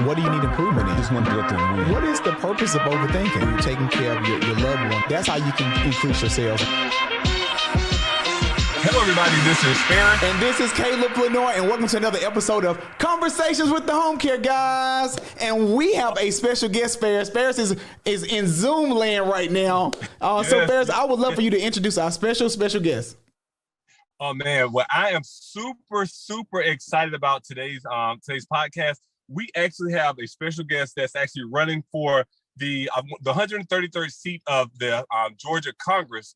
What do you need improvement in? Just want to go through and win. What is the purpose of overthinking? You're taking care of your loved one. That's how you can increase your sales. Hello, everybody. This is Farron. And this is Caleb Lenore, and welcome to another episode of Conversations with the Homecare Guyz. And we have a special guest, Ferris. Ferris is in Zoom land right now. So, Ferris, I would love for you to introduce our special guest. Oh, man. Well, I am super excited about today's podcast. We actually have a special guest that's actually running for the 133rd seat of the Georgia Congress.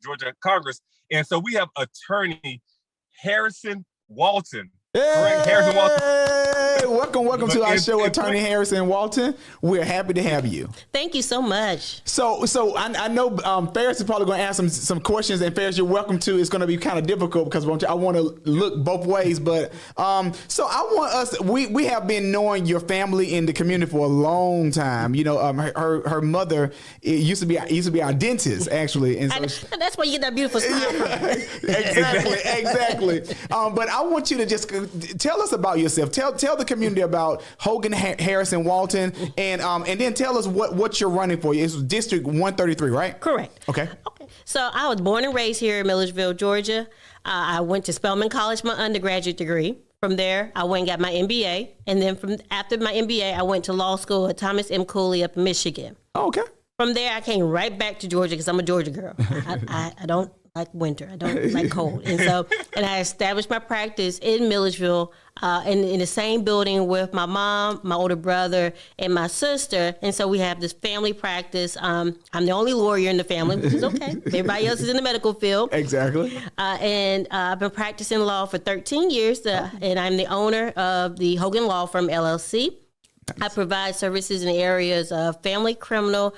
And so we have attorney Harrison-Walton. Correct, Harrison-Walton. Welcome to our show, Attorney Harrison-Walton. We're happy to have you. Thank you so much. So I know Ferris is probably going to ask some questions, and Ferris, you're welcome to. It's going to be kind of difficult because I want to look both ways. But so I want us. We have been knowing your family in the community for a long time. You know, her mother used to be our dentist actually, and so that's where you get that beautiful smile from. Exactly. But I want you to just tell us about yourself. Tell the community about Hoganne Harrison-Walton, and then tell us what you're running for. It's District 133, right? Correct. Okay. So I was born and raised here in Milledgeville, Georgia. I went to Spelman College, my undergraduate degree. From there, I went and got my MBA, and then after my MBA, I went to law school at Thomas M. Cooley up in Michigan. Oh, okay. From there, I came right back to Georgia because I'm a Georgia girl. I don't like winter. I don't like cold. And I established my practice in Milledgeville in the same building with my mom, my older brother, and my sister. And so we have this family practice. I'm the only lawyer in the family, which is okay. Everybody else is in the medical field. Exactly. And I've been practicing law for 13 years, and I'm the owner of the Hoganne Law Firm, LLC. Nice. I provide services in the areas of family, criminal,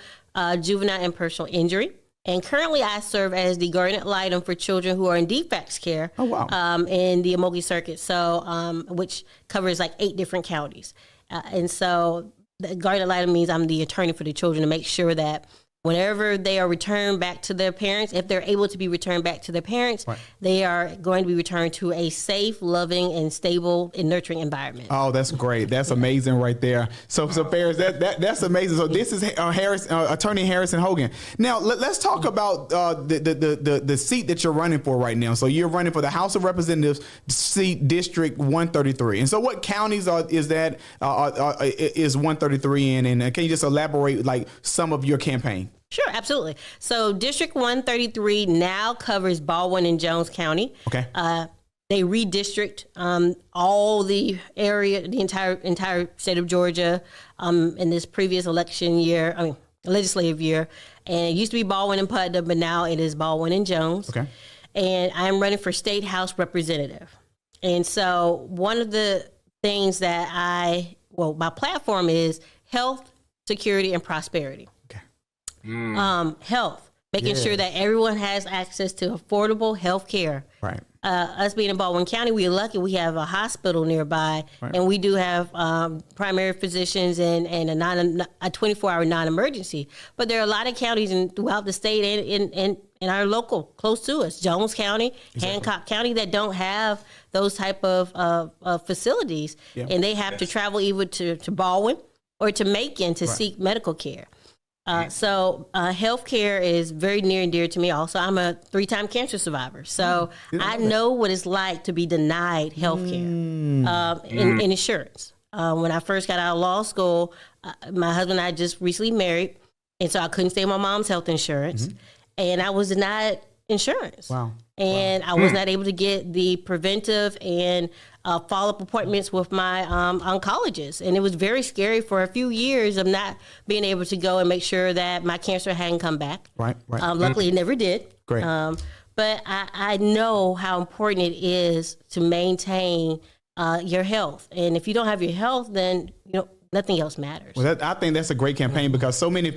juvenile, and personal injury. And currently, I serve as the guardian ad litem for children who are in defects care. Oh, wow. In the Amogi Circuit, so which covers like 8 different counties. And so the guardian ad litem means I'm the attorney for the children to make sure that whenever they are returned back to their parents, if they're able to be returned back to their parents, right, they are going to be returned to a safe, loving, and stable and nurturing environment. Oh, that's great. That's amazing right there. So Ferris, that's amazing. So this is Attorney Harrison Hoganne. Now let's talk about the seat that you're running for right now. So you're running for the House of Representatives seat, District 133. And so what counties is 133 in? And can you just elaborate like some of your campaign? Sure, absolutely. So District 133 now covers Baldwin and Jones County. Okay. They redistrict all the area, the entire state of Georgia in this previous legislative year. And it used to be Baldwin and Putnam, but now it is Baldwin and Jones. Okay. And I'm running for State House Representative. And so one of the things that my platform is health, security, and prosperity. Health, making sure that everyone has access to affordable health care. Right. Us being in Baldwin County, we're lucky we have a hospital nearby, right, and we do have primary physicians and a 24-hour non-emergency. But there are a lot of counties throughout the state and in our local, close to us, Jones County, exactly, Hancock County, that don't have those type of facilities, and they have to travel either to Baldwin or to Macon to seek medical care. So healthcare is very near and dear to me. Also, I'm a 3-time cancer survivor, so I know what it's like to be denied healthcare in insurance. When I first got out of law school, my husband and I just recently married, and so I couldn't stay on my mom's health insurance, and I was denied insurance. Wow. And I was not able to get the preventive and follow-up appointments with my oncologist. And it was very scary for a few years of not being able to go and make sure that my cancer hadn't come back. Right. Luckily, it never did. Great. But I know how important it is to maintain your health. And if you don't have your health, then nothing else matters. Well, I think that's a great campaign because so many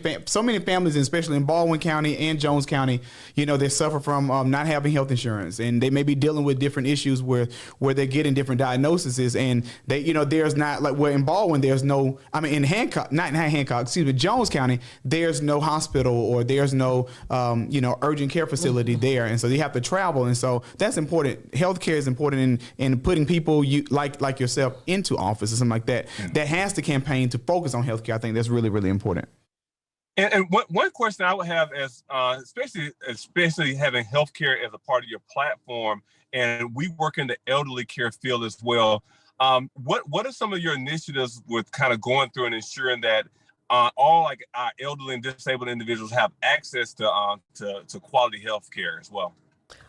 families, especially in Baldwin County and Jones County, they suffer from not having health insurance, and they may be dealing with different issues where they're getting different diagnoses, and they, there's not like where in Baldwin there's no, in Hancock, not Hancock, Jones County, there's no hospital or there's no urgent care facility there, and so they have to travel, and so that's important. Healthcare is important in putting people like yourself into office or something like that. That has to campaign campaign to focus on healthcare. I think that's really, really important. And one question I would have is, especially having healthcare as a part of your platform, and we work in the elderly care field as well. What are some of your initiatives with kind of going through and ensuring that all like our elderly and disabled individuals have access to quality healthcare as well?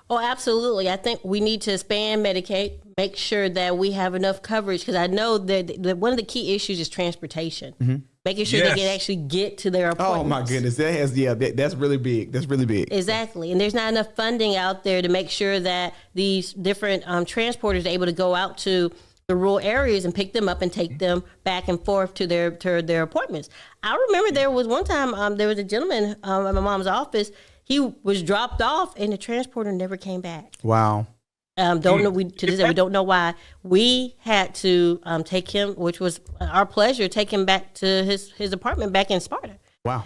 Oh, absolutely. I think we need to expand Medicaid, make sure that we have enough coverage, because I know that one of the key issues is transportation. Mm-hmm. Making sure they can actually get to their appointments. Oh my goodness, that's really big. That's really big. Exactly, and there's not enough funding out there to make sure that these different transporters are able to go out to the rural areas and pick them up and take them back and forth to their appointments. I remember there was one time there was a gentleman at my mom's office. He was dropped off and the transporter never came back. Wow. Don't know. We don't know why. We had to take him, which was our pleasure, take him back to his apartment back in Sparta. Wow.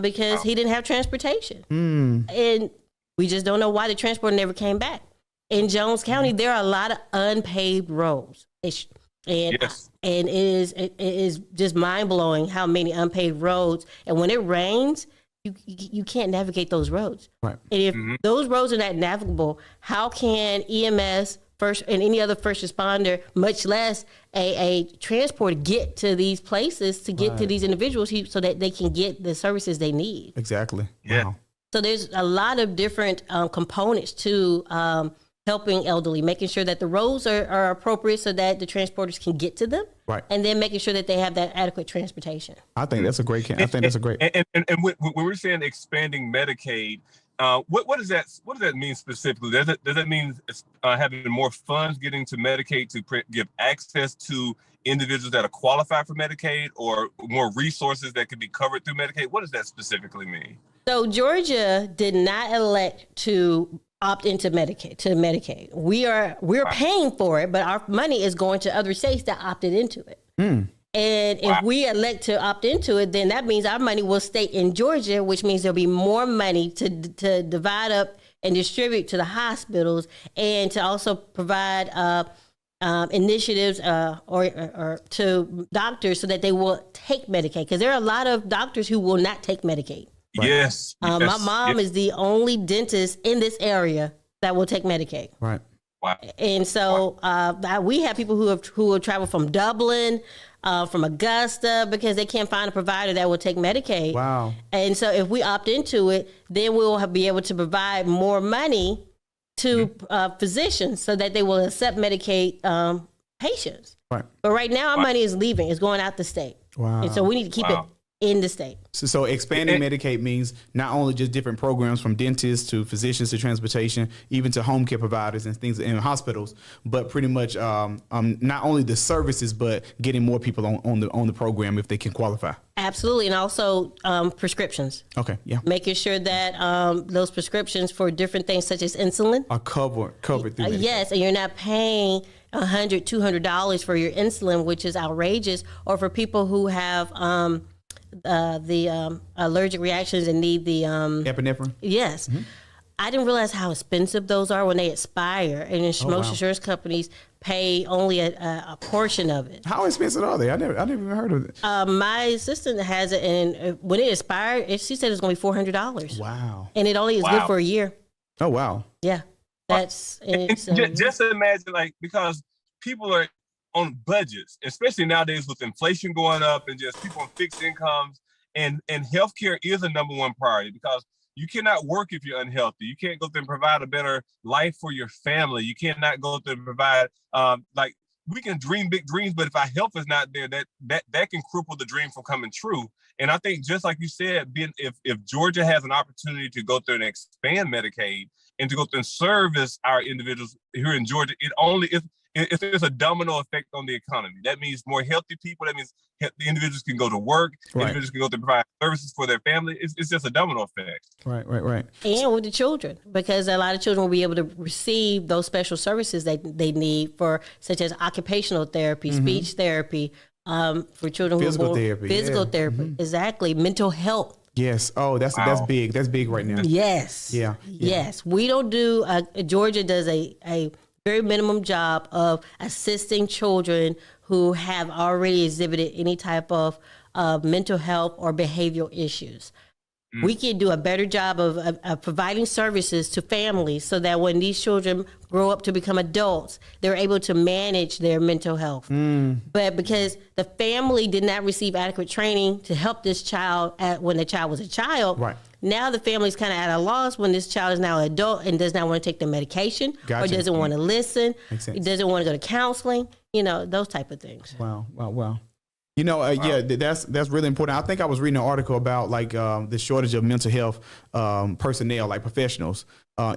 Because he didn't have transportation, and we just don't know why the transporter never came back. In Jones County, there are a lot of unpaved roads, and it is just mind blowing how many unpaved roads. And when it rains, you can't navigate those roads. Right. And if those roads are not navigable, how can EMS first and any other first responder, much less a transporter, get to these places to get to these individuals so that they can get the services they need? Exactly. Yeah. Wow. So there's a lot of different components to helping elderly, making sure that the roads are appropriate so that the transporters can get to them. Right. And then making sure that they have that adequate transportation. I think that's a great. And when we're saying expanding Medicaid, what does that mean specifically? Does that mean having more funds getting to Medicaid to give access to individuals that are qualified for Medicaid, or more resources that could be covered through Medicaid? What does that specifically mean? So Georgia did not elect to opt into Medicaid. We're paying for it, but our money is going to other states that opted into it. And if we elect to opt into it, then that means our money will stay in Georgia, which means there'll be more money to divide up and distribute to the hospitals, and to also provide initiatives or to doctors so that they will take Medicaid, because there are a lot of doctors who will not take Medicaid. Right. Yes. My mom is the only dentist in this area that will take Medicaid. Right. Wow. And so we have people who have traveled from Dublin, from Augusta, because they can't find a provider that will take Medicaid. Wow. And so if we opt into it, then we'll be able to provide more money to physicians so that they will accept Medicaid patients. Right. But right now, our money is leaving. It's going out the state. Wow. And so we need to keep it in the state. So expanding Medicaid means not only just different programs from dentists to physicians to transportation, even to home care providers and things in hospitals, but pretty much not only the services, but getting more people on the program if they can qualify. Absolutely. And also prescriptions. Okay. Yeah. Making sure that those prescriptions for different things such as insulin are covered through Medicaid. Yes. And you're not paying $100, $200 for your insulin, which is outrageous, or for people who have the allergic reactions and need the epinephrine. Yes. Mm-hmm. I didn't realize how expensive those are when they expire, and most insurance companies pay only a portion of it. How expensive are they? I never even heard of it. My assistant has it, and when it expired, she said it's going to be $400. Wow. And it only is good for a year. Oh wow. Yeah. That's just imagine, like, because people are on budgets, especially nowadays with inflation going up and just people on fixed incomes, and healthcare is a number one priority, because you cannot work if you're unhealthy. You can't go through and provide a better life for your family. You cannot go through and provide we can dream big dreams, but if our health is not there, that can cripple the dream from coming true. And I think, just like you said, if Georgia has an opportunity to go through and expand Medicaid and to go through and service our individuals here in Georgia, if there's a domino effect on the economy. That means more healthy people. That means the individuals can go to work. Right. Individuals can go to provide services for their family. It's just a domino effect. Right. And with the children, because a lot of children will be able to receive those special services that they need for, such as occupational therapy, speech therapy, for children physical therapy. Exactly. Mental health. Yes. Oh, that's big. That's big right now. Yes. Yeah. Yes. We don't do. Georgia does a very minimum job of assisting children who have already exhibited any type of mental health or behavioral issues. We can do a better job of providing services to families so that when these children grow up to become adults, they're able to manage their mental health. But because the family did not receive adequate training to help this child when the child was a child, right. Now the family's kind of at a loss when this child is now an adult and does not want to take the medication or doesn't want to listen, doesn't want to go to counseling, those type of things. Wow. Yeah, that's really important. I think I was reading an article about the shortage of mental health personnel, like professionals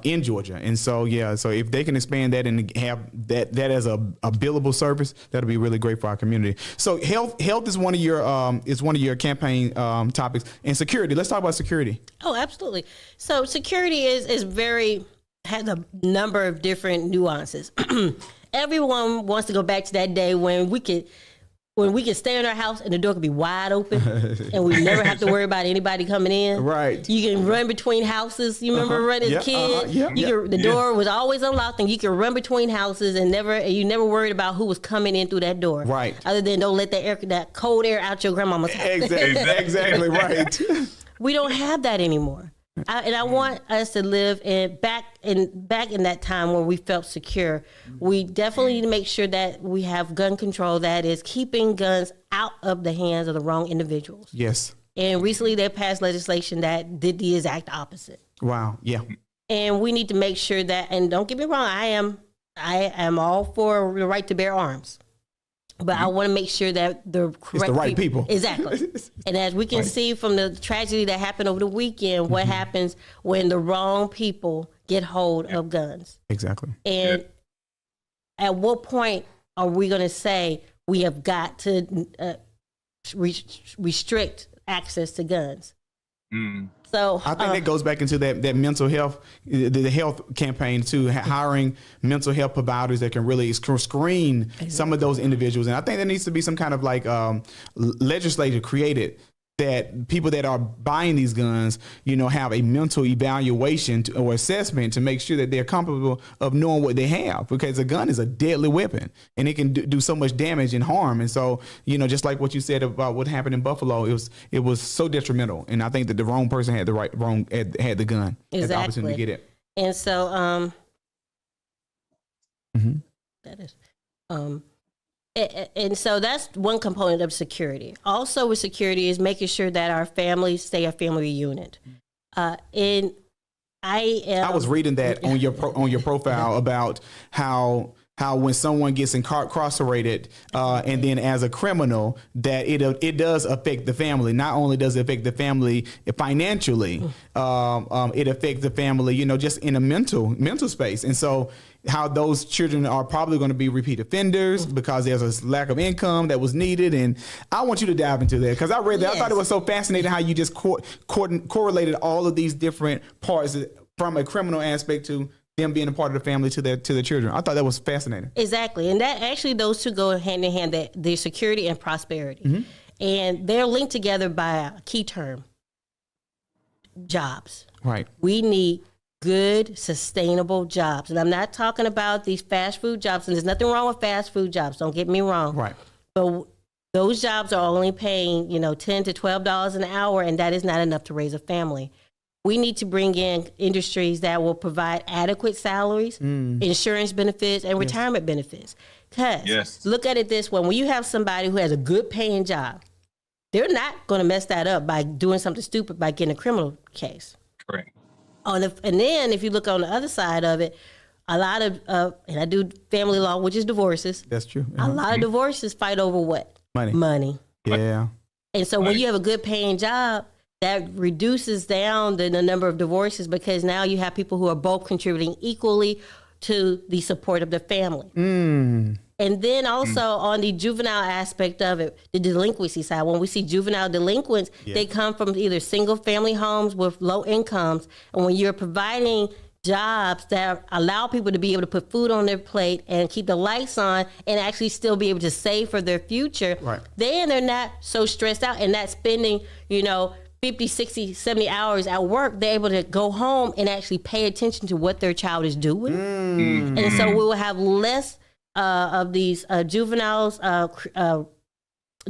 in Georgia. And so, so if they can expand that and have that as a billable service, that'll be really great for our community. So health is one of your campaign topics, and security. Let's talk about security. Oh, absolutely. So security has a number of different nuances. Everyone wants to go back to that day when we could stay in our house and the door could be wide open and we never have to worry about anybody coming in. Right. You can run between houses. You remember running as a kid? The door was always unlocked and you could run between houses and you never worried about who was coming in through that door. Right. Other than don't let that cold air out your grandmama's house. Exactly right. We don't have that anymore. I want us to live back in that time where we felt secure. We definitely need to make sure that we have gun control that is keeping guns out of the hands of the wrong individuals. Yes. And recently they passed legislation that did the exact opposite. Wow. Yeah. And we need to make sure that, and don't get me wrong, I am all for the right to bear arms. But I want to make sure that the correct right people. Exactly. And as we can see from the tragedy that happened over the weekend, what happens when the wrong people get hold of guns. Exactly. And at what point are we going to say we have got to restrict access to guns? So I think that goes back into that mental health, the health campaign too, hiring mental health providers that can really screen some of those individuals. And I think there needs to be some kind of legislature created that people that are buying these guns, have a mental evaluation or assessment to make sure that they're comfortable of knowing what they have, because a gun is a deadly weapon and it can do so much damage and harm. And so, just like what you said about what happened in Buffalo, it was so detrimental. And I think that the wrong person had the gun, had the opportunity to get it. And so, that is, and so that's one component of security. Also with security is making sure that our families stay a family unit. I was reading that on your profile about how when someone gets incarcerated and then as a criminal, that it does affect the family. Not only does it affect the family financially, it affects the family, just in a mental space. And so how those children are probably going to be repeat offenders because there's a lack of income that was needed. And I want you to dive into that, because I read that. Yes. I thought it was so fascinating how you just correlated all of these different parts from a criminal aspect to them being a part of the family to the children. I thought that was fascinating. Exactly. And that actually, those two go hand in hand, the security and prosperity. And they're linked together by a key term: jobs. Right. We need good, sustainable jobs. And I'm not talking about these fast food jobs, and there's nothing wrong with fast food jobs, don't get me wrong. Right. But those jobs are only paying, $10 to $12 an hour, and that is not enough to raise a family. We need to bring in industries that will provide adequate salaries, insurance benefits, and retirement benefits. Because look at it this way: when you have somebody who has a good paying job, they're not going to mess that up by doing something stupid, by getting a criminal case. Correct. And then if you look on the other side of it, a lot of, and I do family law, which is divorces. That's true. A lot of divorces fight over what? Money. Yeah. And so when you have a good paying job, that reduces down the number of divorces, because now you have people who are both contributing equally to the support of the family. And then also on the juvenile aspect of it, the delinquency side, when we see juvenile delinquents, they come from either single family homes with low incomes. And when you're providing jobs that allow people to be able to put food on their plate and keep the lights on and actually still be able to save for their future, then they're not so stressed out and not spending, 50, 60, 70 hours at work, they're able to go home and actually pay attention to what their child is doing. And so we will have less of these juveniles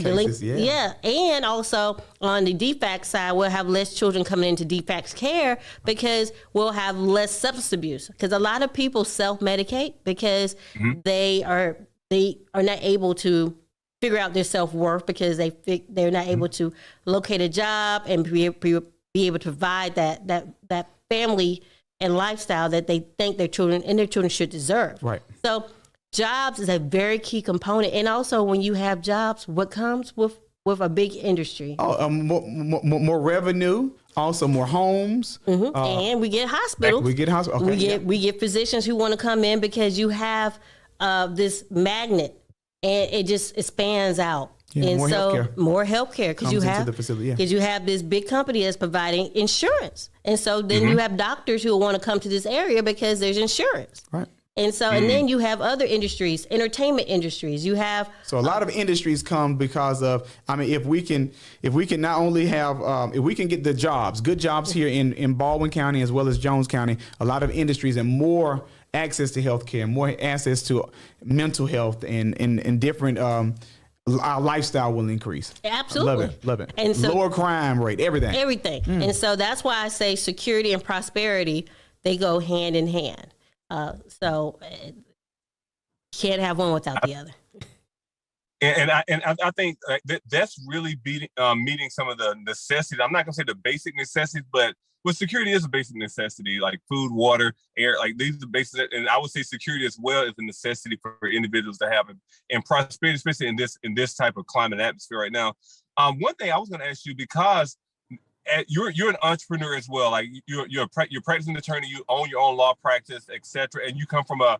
cases, and also on the DFACS side, we'll have less children coming into DFACS care because we'll have less substance abuse. Because a lot of people self-medicate because they are not able to figure out their self-worth because they're not able to locate a job and be able to provide that family and lifestyle that they think their children should deserve. Right. So jobs is a very key component. And also when you have jobs, what comes with a big industry? More revenue, also more homes. And we get hospitals. Okay, we get physicians who want to come in because you have this magnet and it just expands out. Yeah, and more healthcare because you have this big company that's providing insurance. And so then you have doctors who want to come to this area because there's insurance. Right. And so, and then you have other industries, entertainment industries. You have a lot of industries come because of. I mean, if we can not only have, if we can get the jobs, good jobs here in Baldwin County as well as Jones County, a lot of industries and more access to healthcare, more access to mental health and different. Our lifestyle will increase. Absolutely, love it. And so, lower crime rate, everything. And so that's why I say security and prosperity, they go hand in hand. So can't have one without the other. And I think that's really meeting some of the necessities. I'm not gonna say the basic necessities, but security is a basic necessity, like food, water, air. Like these are basic, and I would say security as well is a necessity for individuals to have, and prosperity, especially in this type of climate and atmosphere right now. One thing I was gonna ask you, because you're an entrepreneur as well. Like you're practicing attorney, you own your own law practice, etc. And you come from a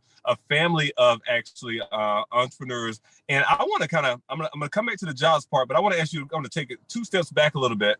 family of actually entrepreneurs. And I want to I'm gonna come back to the jobs part, but I want to ask you. I'm gonna take it 2 steps back a little bit.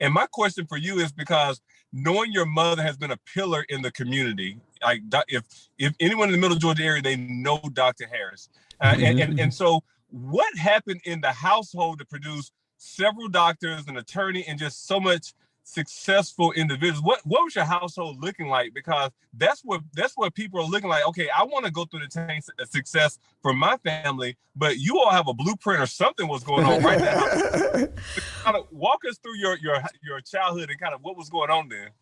And my question for you is, because knowing your mother has been a pillar in the community, like if anyone in the Middle Georgia area, they know Dr. Harris, and so what happened in the household to produce several doctors, an attorney, and just so much successful individuals? What was your household looking like? Because that's what people are looking like. Okay, I want to go through the success for my family, but you all have a blueprint or something was going on right now. Kind of walk us through your childhood and kind of what was going on there.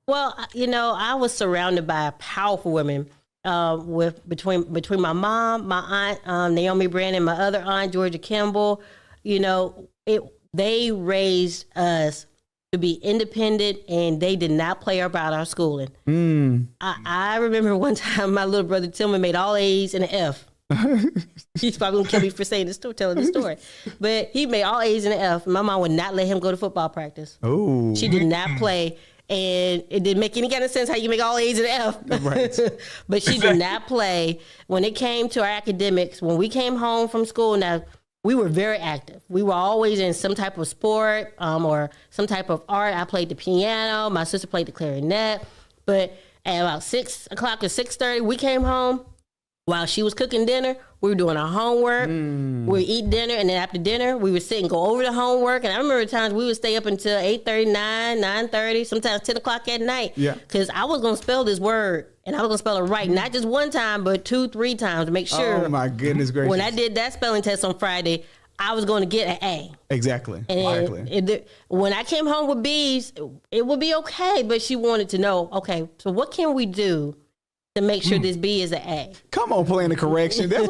Well, I was surrounded by powerful women. Between my mom, my aunt Naomi Brandon, my other aunt Georgia Kimball, they raised us to be independent, and they did not play about our schooling. I remember one time my little brother Tillman made all A's and an F. He's probably gonna kill me for telling this story, but he made all A's and an F. My mom would not let him go to football practice. Oh, she did not play. And it didn't make any kind of sense how you make all A's and F. Right. But she did not play. When it came to our academics, when we came home from school, now we were very active. We were always in some type of sport or some type of art. I played the piano. My sister played the clarinet. But at about 6 o'clock or 6:30, we came home. While she was cooking dinner, we were doing our homework. We would eat dinner, and then after dinner, we would sit and go over the homework. And I remember times we would stay up until 8:30, 9:30, sometimes 10 o'clock at night. Yeah. Because I was going to spell this word, and I was going to spell it right, not just one time, but 2, 3 times to make sure. Oh, my goodness gracious. When I did that spelling test on Friday, I was going to get an A. Exactly. And when I came home with B's, it would be okay, but she wanted to know, okay, so what can we do to make sure this B is an A? Come on, playing the correction. That's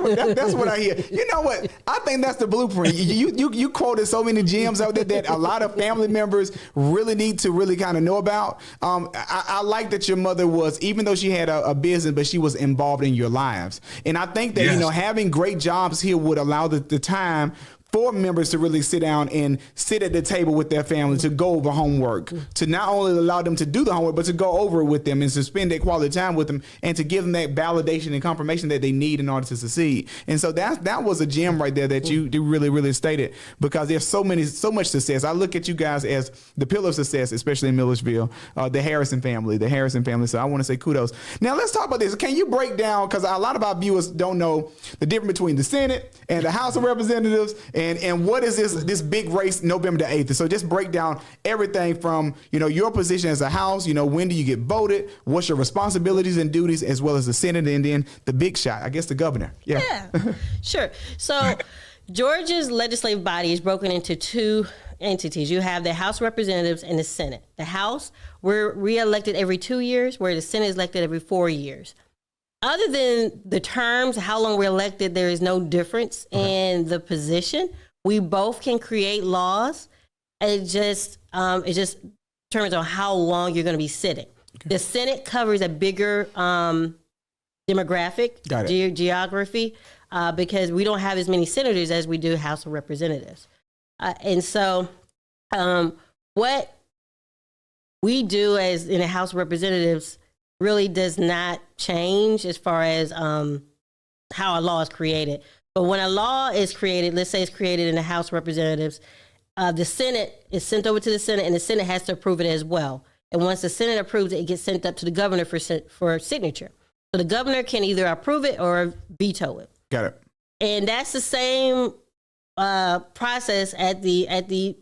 what I hear. You know what? I think that's the blueprint. You quoted so many gems out there that a lot of family members really need to really kind of know about. I like that your mother was, even though she had a business, but she was involved in your lives. And I think that, having great jobs here would allow the time for members to really sit down and sit at the table with their family to go over homework, to not only allow them to do the homework, but to go over it with them and to spend that quality time with them and to give them that validation and confirmation that they need in order to succeed. And so that was a gem right there that you really, really stated, because there's so much success. I look at you guys as the pillar of success, especially in Millersville, the Harrison family. So I want to say kudos. Now let's talk about this. Can you break down, because a lot of our viewers don't know the difference between the Senate and the House of Representatives And what is this big race November the 8th? So just break down everything from, your position as a House, when do you get voted? What's your responsibilities and duties, as well as the Senate, and then the big shot, I guess the governor. Yeah, sure. So Georgia's legislative body is broken into two entities. You have the House of Representatives and the Senate. The House, we're re-elected every 2 years, where the Senate is elected every 4 years. Other than the terms, how long we're elected, there is no difference in the position. We both can create laws. It just determines on how long you're going to be sitting. Okay. The Senate covers a bigger demographic, geography, because we don't have as many senators as we do House of Representatives. And so what we do as in the House of Representatives really does not change as far as how a law is created. But when a law is created, let's say it's created in the House of Representatives, the Senate is sent over to the Senate, and the Senate has to approve it as well. And once the Senate approves it, it gets sent up to the governor for signature. So the governor can either approve it or veto it. Got it. And that's the same process at the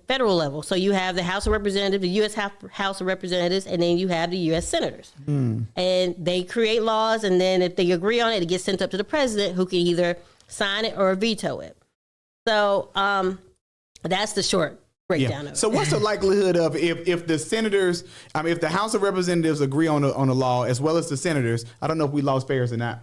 federal level. So you have the House of Representatives, the U.S. House of Representatives, and then you have the U.S. Senators. And they create laws, and then if they agree on it, it gets sent up to the president, who can either sign it or veto it. So that's the short breakdown of it. So what's the likelihood of if the senators, if the House of Representatives agree on a law, as well as the senators, I don't know if we lost Ferris or not.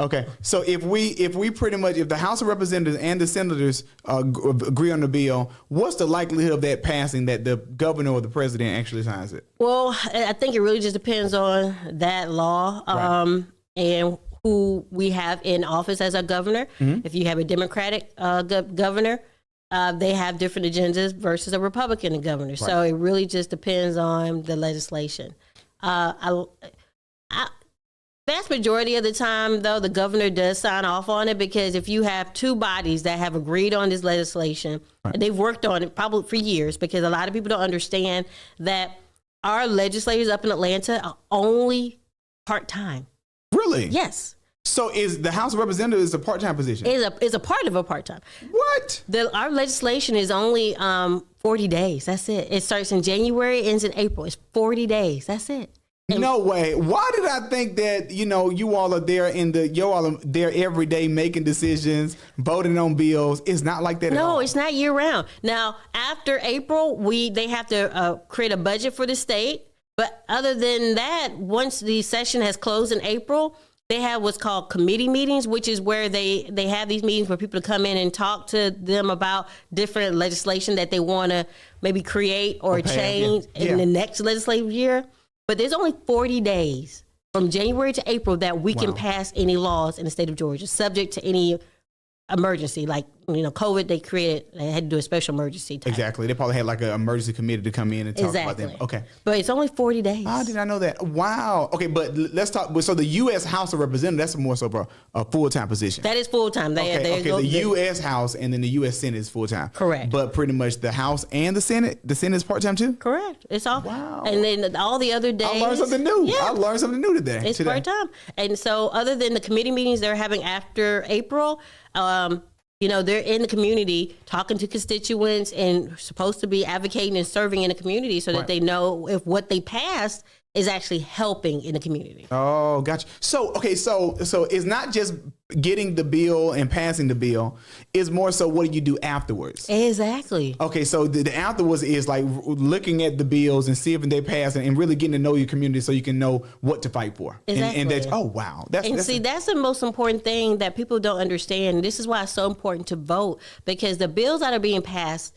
Okay, so if the House of Representatives and the senators agree on the bill, what's the likelihood of that passing, that the governor or the president actually signs it? Well, I think it really just depends on that law and who we have in office as our governor. If you have a Democratic governor, they have different agendas versus a Republican governor. So it really just depends on the legislation. Vast majority of the time, though, the governor does sign off on it, because if you have two bodies that have agreed on this legislation, and they've worked on it probably for years, because a lot of people don't understand that our legislators up in Atlanta are only part-time. Really? Yes. So is the House of Representatives a part-time position? Is a part of a part-time. What? Our legislation is only 40 days. That's it. It starts in January, ends in April. It's 40 days. That's it. No way. Why did I think that, you all are there there every day making decisions, voting on bills? It's not like that at all. No, it's not year round. Now, after April, they have to create a budget for the state. But other than that, once the session has closed in April, they have what's called committee meetings, which is where they have these meetings for people to come in and talk to them about different legislation that they want to maybe create or change in the next legislative year. But there's only 40 days from January to April that we can pass any laws in the state of Georgia, subject to any emergency. Like, COVID, they had to do a special emergency type. Exactly. They probably had like an emergency committee to come in and talk about them. Okay. But it's only 40 days. How did I know that? Wow. Okay, but let's talk. So the U.S. House of Representatives, that's more so a full-time position. That is full-time. The U.S. House and then the U.S. Senate is full-time. Correct. But pretty much the House and the Senate is part-time too? Correct. It's all. Wow. And then all the other days. I learned something new. Yeah. I learned something new today. It's part-time. And so other than the committee meetings they're having after April, they're in the community talking to constituents and supposed to be advocating and serving in the community so that they know if what they passed is actually helping in the community. Oh, gotcha. So it's not just getting the bill and passing the bill. It's more so what do you do afterwards? Exactly. Okay, so the afterwards is like looking at the bills and see if they pass and really getting to know your community so you can know what to fight for. Exactly. And that's, oh, wow. That's the most important thing that people don't understand. This is why it's so important to vote, because the bills that are being passed,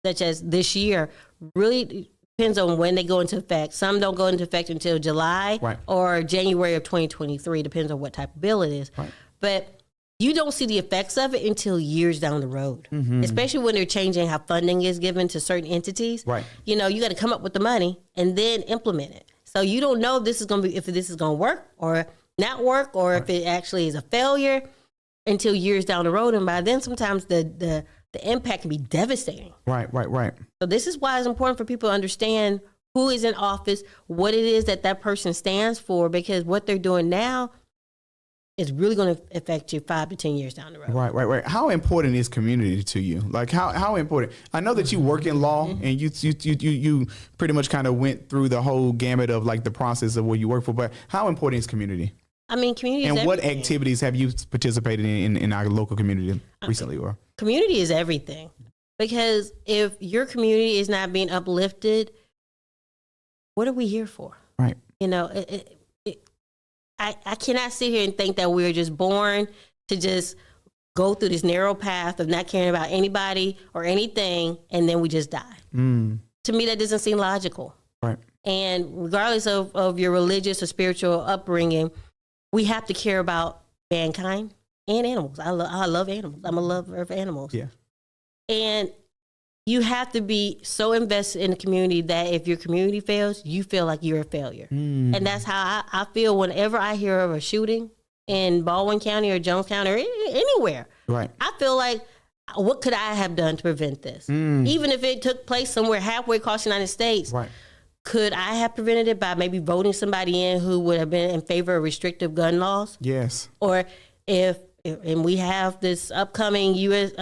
such as this year, really depends on when they go into effect. Some don't go into effect until July or January of 2023, depends on what type of bill it is. Right. But you don't see the effects of it until years down the road, especially when they're changing how funding is given to certain entities. Right. You got to come up with the money and then implement it. So you don't know if this is going to work or not work, or if it actually is a failure until years down the road. And by then, sometimes the impact can be devastating. Right. So this is why it's important for people to understand who is in office, what it is that person stands for, because what they're doing now is really going to affect you 5 to 10 years down the road. Right. How important is community to you? Like how important? I know that you work in law and you pretty much kind of went through the whole gamut of like the process of where you work for, but how important is community? I mean, community is and what everything. activities have you participated in our local community recently? Or community is everything, because if your community is not being uplifted, what are we here for? Right. You know, I cannot sit here and think that we're just born to just go through this narrow path of not caring about anybody or anything, and then we just die. To me, that doesn't seem logical. Right. And regardless of your religious or spiritual upbringing, we have to care about mankind and animals. I love animals. I'm a lover of animals. Yeah. And you have to be so invested in the community that if your community fails, you feel like you're a failure. And that's how I feel whenever I hear of a shooting in Baldwin County or Jones County or anywhere. Right. I feel like, what could I have done to prevent this? Even if it took place somewhere halfway across the United States, Right. could I have prevented it by maybe voting somebody in who would have been in favor of restrictive gun laws? Yes. Or and we have this upcoming U.S.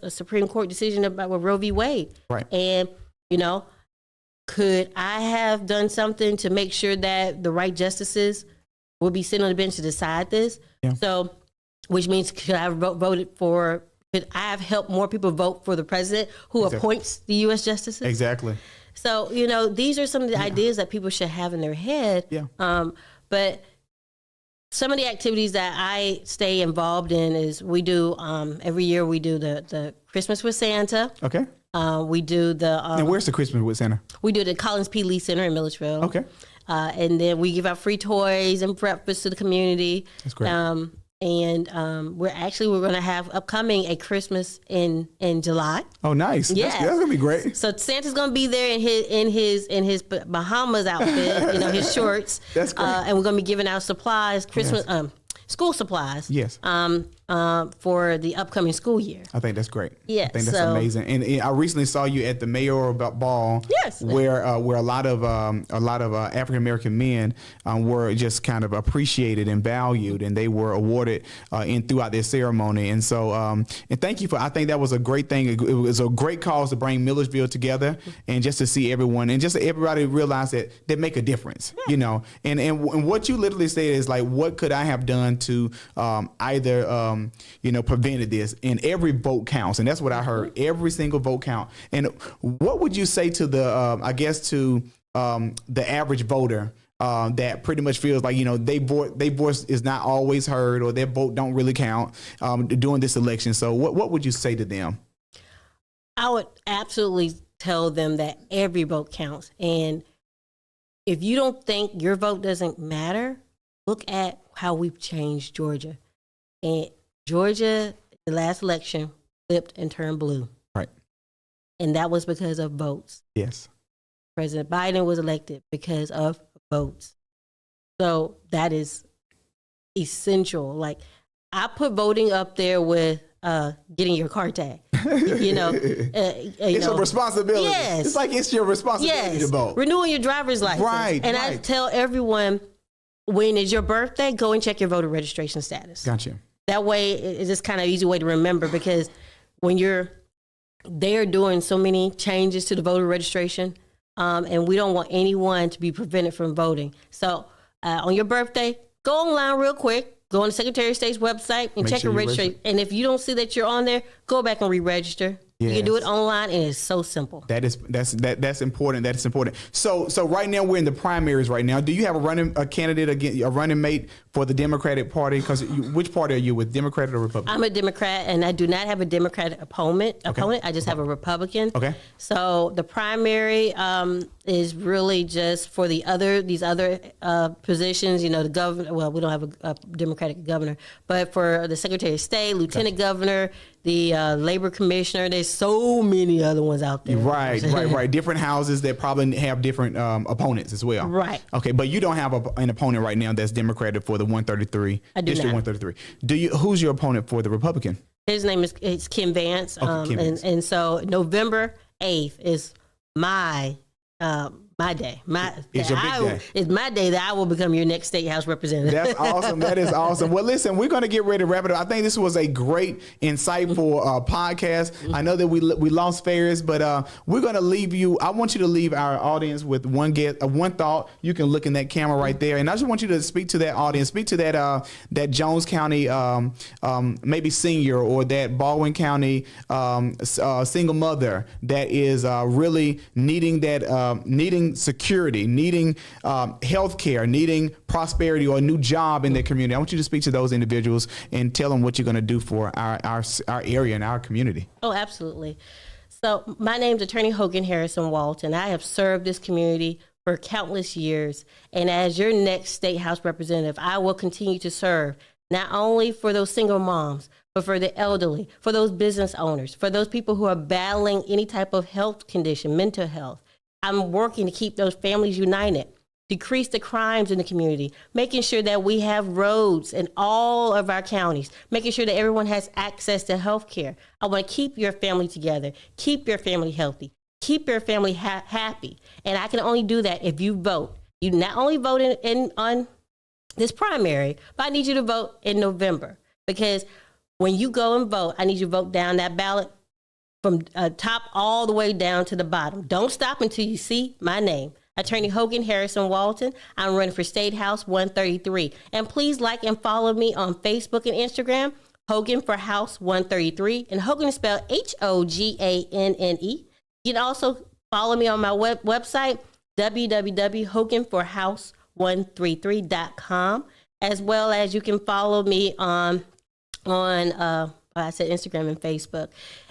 Supreme Court decision about Roe v. Wade. Right. And, you know, could I have done something to make sure that the right justices would be sitting on the bench to decide this? Yeah. So, which means could I have could I have helped more people vote for the president who appoints the U.S. justices? Exactly. So, you know, these are some of the ideas that people should have in their head. Yeah. But some of the activities that I stay involved in is we do, every year we do the Christmas with Santa. Okay. We do the... and where's the Christmas with Santa? We do the Collins P. Lee Center in Milledgeville. Okay. And then we give out free toys and breakfast to the community. That's great. We're going to have upcoming a Christmas in July. Oh, nice. Yeah. That's going to be great. So Santa's going to be there in his Bahamas outfit, you know, his shorts. That's great. And we're going to be giving out supplies, Christmas, school supplies. Yes. For the upcoming school year. I think that's great. Yeah, I think that's amazing. And I recently saw you at the mayoral ball. Yes. Where a lot of African American men were just kind of appreciated and valued, and they were awarded throughout their ceremony. And so, and thank you I think that was a great thing. It was a great cause to bring Milledgeville together, and just to see everyone and just everybody realize that they make a difference. Yeah. You know, and what you literally said is like, what could I have done to either prevented this? And every vote counts, and that's what I heard. Every single vote count. And what would you say to the the average voter that pretty much feels like, you know, their voice is not always heard, or their vote don't really count during this election? So what would you say to them? I would absolutely tell them that every vote counts, and if you don't think your vote doesn't matter, look at how we've changed Georgia. And Georgia, the last election, flipped and turned blue. Right. And that was because of votes. Yes. President Biden was elected because of votes. So that is essential. Like, I put voting up there with getting your car tag. It's a responsibility. Yes. It's like it's your responsibility to vote. Renewing your driver's license. Right. And I tell everyone, when it's your birthday, go and check your voter registration status. Gotcha. That way, it's just kind of an easy way to remember, because when they're doing so many changes to the voter registration, and we don't want anyone to be prevented from voting. So on your birthday, go online real quick, go on the Secretary of State's website and check your registration. And if you don't see that you're on there, go back and re-register. Yes. You can do it online, and it's so simple. That's important. That's important. So right now we're in the primaries right now. Do you have a running mate for the Democratic Party? Because which party are you with, Democrat or Republican? I'm a Democrat, and I do not have a Democratic opponent. I just have a Republican. Okay. So the primary is really just for these other positions. You know, the governor. Well, we don't have a Democratic governor, but for the Secretary of State, Lieutenant Governor, the labor commissioner, there's so many other ones out there. Right. Different houses that probably have different opponents as well. Right. Okay, but you don't have an opponent right now that's Democratic for the 133. I do District not. 133. Who's your opponent for the Republican? His name is Kim Vance. Okay, Kim Vance. And so November 8th is my my day. It's your big day. It's my day that I will become your next state house representative. That's awesome. That is awesome. Well, listen, we're going to get ready to wrap it up. I think this was a great, insightful podcast. I know that we lost Ferris, but we're going to leave you. I want you to leave our audience with one thought. You can look in that camera right there, and I just want you to speak to that audience, speak to that Jones County maybe senior, or that Baldwin County single mother that is really needing security, needing health care, needing prosperity, or a new job in their community. I want you to speak to those individuals and tell them what you're going to do for our area and our community. Oh, absolutely. So my name's Attorney Hoganne Harrison-Walton. I have served this community for countless years. And as your next state house representative, I will continue to serve not only for those single moms, but for the elderly, for those business owners, for those people who are battling any type of health condition, mental health. I'm working to keep those families united, decrease the crimes in the community, making sure that we have roads in all of our counties, making sure that everyone has access to health care. I want to keep your family together, keep your family healthy, keep your family happy. And I can only do that if you vote. You not only vote on this primary, but I need you to vote in November, because when you go and vote, I need you to vote down that ballot from top all the way down to the bottom. Don't stop until you see my name. Attorney Hoganne Harrison-Walton. I'm running for State House 133. And please like and follow me on Facebook and Instagram, Hoganne for House 133. And Hoganne is spelled Hoganne. You can also follow me on my website, www.hoganneforhouse133.com, as well as you can follow me on I said Instagram and Facebook.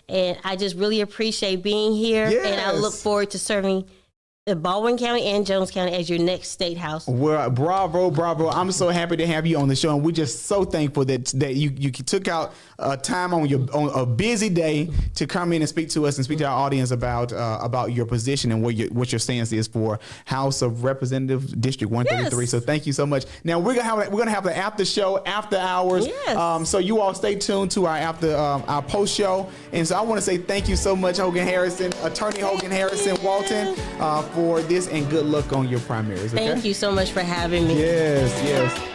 And I just really appreciate being here. Yes. And I look forward to serving Baldwin County and Jones County as your next state house. Well, bravo. I'm so happy to have you on the show, and we're just so thankful that you took out time on a busy day to come in and speak to us and speak to our audience about your position and what your stance is for House of Representatives District 133. Yes. So thank you so much. Now we're gonna have the after show, after hours. Yes. So you all stay tuned to our post show. And so I want to say thank you so much, Hoganne Harrison, Attorney Hoganne Harrison-Walton, for this, and good luck on your primaries. Okay? Thank you so much for having me. Yes.